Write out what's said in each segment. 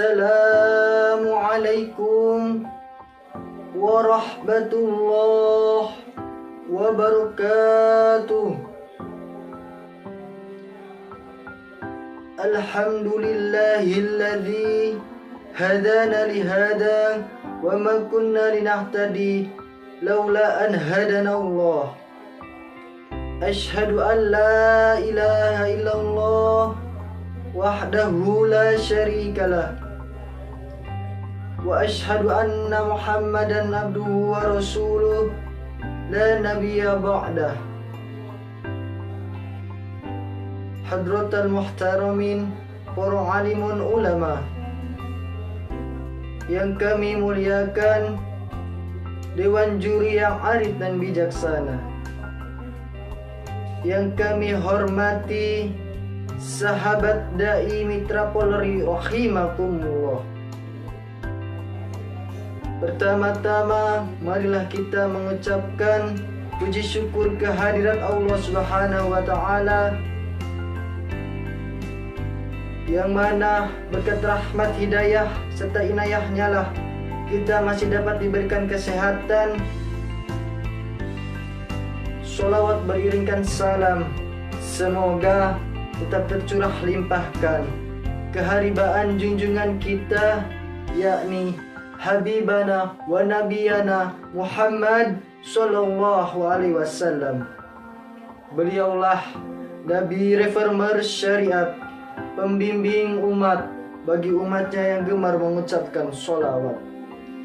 Assalamualaikum warahmatullahi wabarakatuh. Alhamdulillahilladzi hadana lihada wa ma kunna linahtadi laula an hadana Allah. Ashhadu an la ilaha illallah wahdahu la syarikalah wa ashhadu anna Muhammadan abduhu wa rasuluh la nabiyya ba'dah. Hadratal muhtaramin, para alimun ulama yang kami muliakan, dewan juri yang arif dan bijaksana yang kami hormati, sahabat dai Mitra Polri rahimakumullah. Pertama-tama marilah kita mengucapkan puji syukur kehadirat Allah Subhanahu wa taala, yang mana berkat rahmat hidayah serta inayahnya lah kita masih dapat diberikan kesehatan. Sholawat beriringkan salam semoga tetap tercurah limpahkan keharibaan junjungan kita, yakni Habibana wa Nabiyana Muhammad sallallahu alaihi wasallam. Beliaulah Nabi reformer syariat, pembimbing umat bagi umatnya yang gemar mengucapkan sholawat.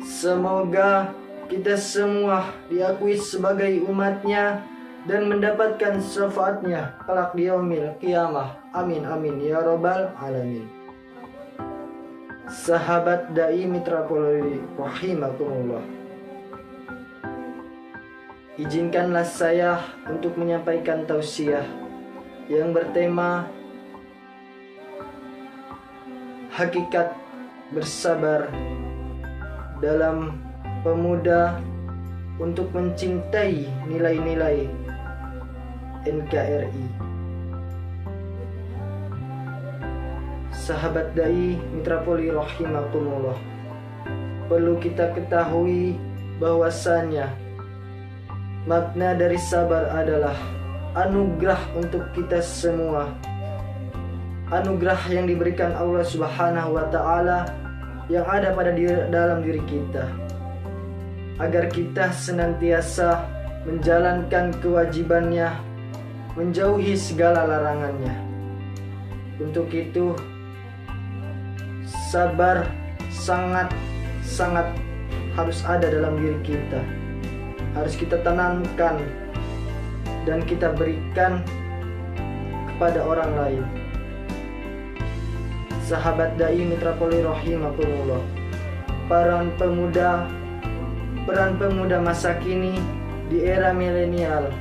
Semoga kita semua diakui sebagai umatnya dan mendapatkan syafaatnya kelak di yaumil qiyamah. Amin amin ya rabbal alamin. Sahabat dai Mitra Polri rahimakumullah, izinkanlah saya untuk menyampaikan tausiah yang bertema hakikat bersabar dalam pemuda untuk mencintai nilai-nilai NKRI. Sahabat dai Mitra Polri rahimakumullah, perlu kita ketahui bahwasanya makna dari sabar adalah anugerah untuk kita semua, anugerah yang diberikan Allah Subhanahu wa taala yang ada pada dalam diri kita, agar kita senantiasa menjalankan kewajibannya, menjauhi segala larangannya. Untuk itu, sabar sangat harus ada dalam diri kita, harus kita tanamkan dan kita berikan kepada orang lain. Sahabat dai Mitra Polri rahimakumullah, peran pemuda masa kini di era milenial,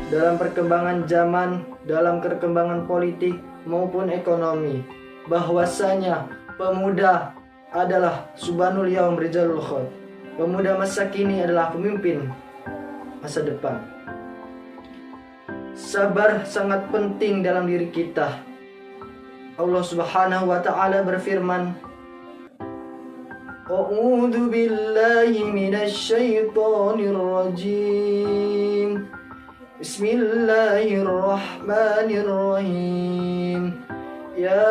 dalam perkembangan zaman, dalam perkembangan politik maupun ekonomi, bahwasanya pemuda adalah subhanul yaum rijalul khot. Pemuda masa kini adalah pemimpin masa depan. Sabar sangat penting dalam diri kita. Allah Subhanahu wa taala berfirman, A'udzu billahi minasy syaithanir rajim. Bismillahirrahmanirrahim. Ya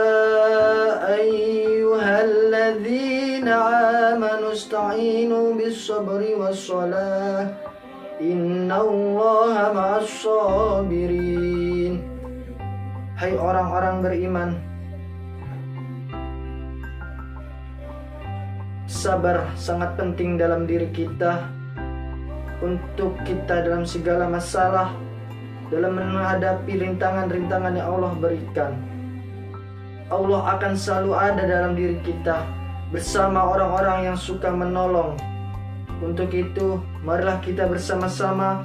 ayyuhalladzina amanu ista'inu bis-sabri was-shalah. Innallaha ma'as-sabirin. Hai orang-orang beriman, sabar sangat penting dalam diri kita, untuk kita dalam segala masalah, dalam menghadapi rintangan-rintangan yang Allah berikan. Allah akan selalu ada dalam diri kita bersama orang-orang yang suka menolong. Untuk itu, marilah kita bersama-sama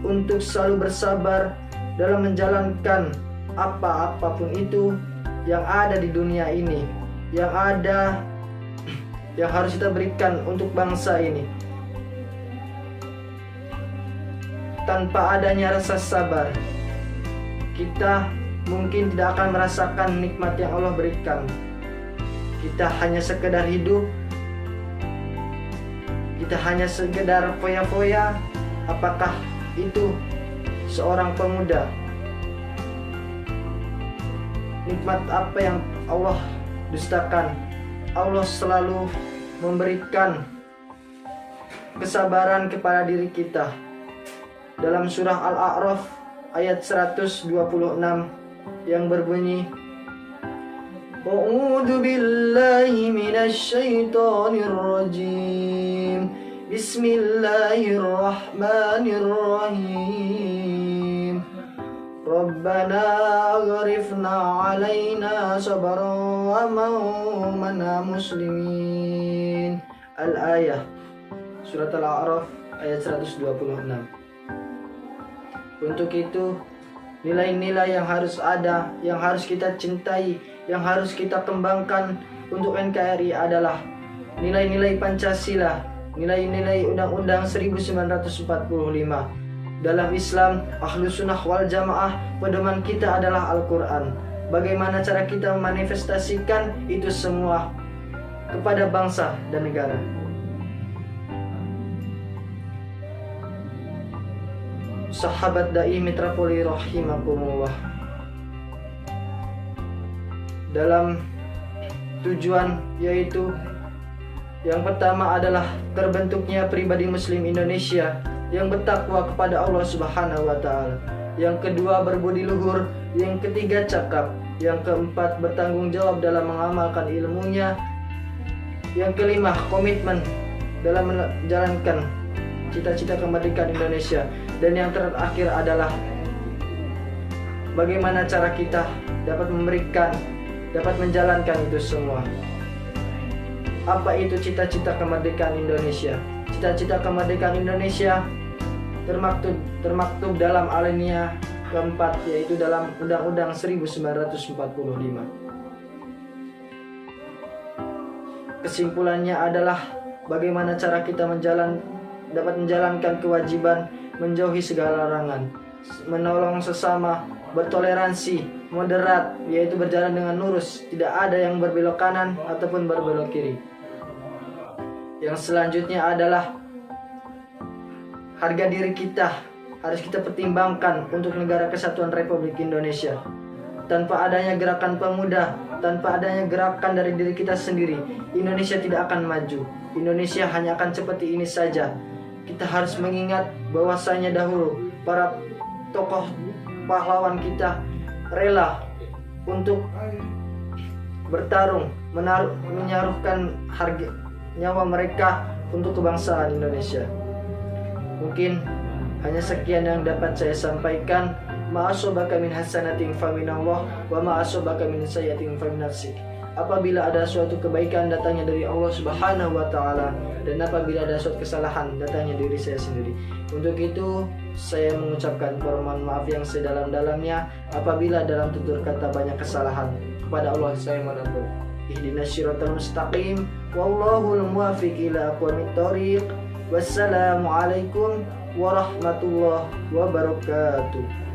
untuk selalu bersabar dalam menjalankan apapun itu yang ada di dunia ini, yang harus kita berikan untuk bangsa ini. Tanpa adanya rasa sabar, kita mungkin tidak akan merasakan nikmat yang Allah berikan. kita hanya sekedar hidup, kita hanya sekedar foya-foya. Apakah itu seorang pemuda? Nikmat apa yang Allah dustakan? Allah selalu memberikan kesabaran kepada diri kita. Dalam surah Al-A'raf ayat 126 yang berbunyi, A'udzu billahi minasy syaithanir rajim. Bismillahirrahmanirrahim. Rabbana aghrifna 'alaina sabran wa mauna muslimin. Al-ayah, surat Al-A'raf ayat 126. Untuk itu, nilai-nilai yang harus ada, yang harus kita cintai, yang harus kita kembangkan untuk NKRI adalah nilai-nilai Pancasila, nilai-nilai Undang-Undang 1945. Dalam Islam, Ahlus Sunnah wal Jamaah, pedoman kita adalah Al-Quran. Bagaimana cara kita memanifestasikan itu semua kepada bangsa dan negara? Sahabat Dai Mitra Poli rahimakumullah, dalam tujuan yaitu yang pertama adalah terbentuknya pribadi Muslim Indonesia yang bertakwa kepada Allah Subhanahu wa Ta'ala. Yang kedua, berbudi luhur. Yang ketiga, cakap. Yang keempat, bertanggung jawab dalam mengamalkan ilmunya. Yang kelima, komitmen dalam menjalankan cita-cita kemerdekaan Indonesia. Dan yang terakhir adalah bagaimana cara kita dapat menjalankan itu semua. Apa itu cita-cita kemerdekaan Indonesia? Cita-cita kemerdekaan Indonesia termaktub dalam alinea keempat, yaitu dalam Undang-Undang 1945. Kesimpulannya adalah bagaimana cara kita dapat menjalankan kewajiban, menjauhi segala larangan, menolong sesama, bertoleransi, moderat, yaitu berjalan dengan lurus, tidak ada yang berbelok kanan ataupun berbelok kiri. Yang selanjutnya adalah harga diri kita harus kita pertimbangkan untuk negara kesatuan Republik Indonesia. Tanpa adanya gerakan pemuda, tanpa adanya gerakan dari diri kita sendiri, Indonesia tidak akan maju. Indonesia hanya akan seperti ini saja. Kita harus mengingat bahwasanya dahulu para tokoh pahlawan kita rela untuk bertarung, menyaruhkan harga nyawa mereka untuk kebangsaan Indonesia. Mungkin hanya sekian yang dapat saya sampaikan. Ma'asobaka min hasanatin faminallah wa ma'asobaka min sayyatin faminafsik. Apabila ada suatu kebaikan datangnya dari Allah Subhanahu wa Ta'ala, dan apabila ada suatu kesalahan datangnya dari saya sendiri. Untuk itu saya mengucapkan permohonan maaf yang sedalam-dalamnya apabila dalam tutur kata banyak kesalahan. Kepada Allah saya mohon ampun. Ihdinas siratal mustaqim, wallahul muwaffiq ila aqwamit thoriq. Wassalamualaikum warahmatullahi wabarakatuh.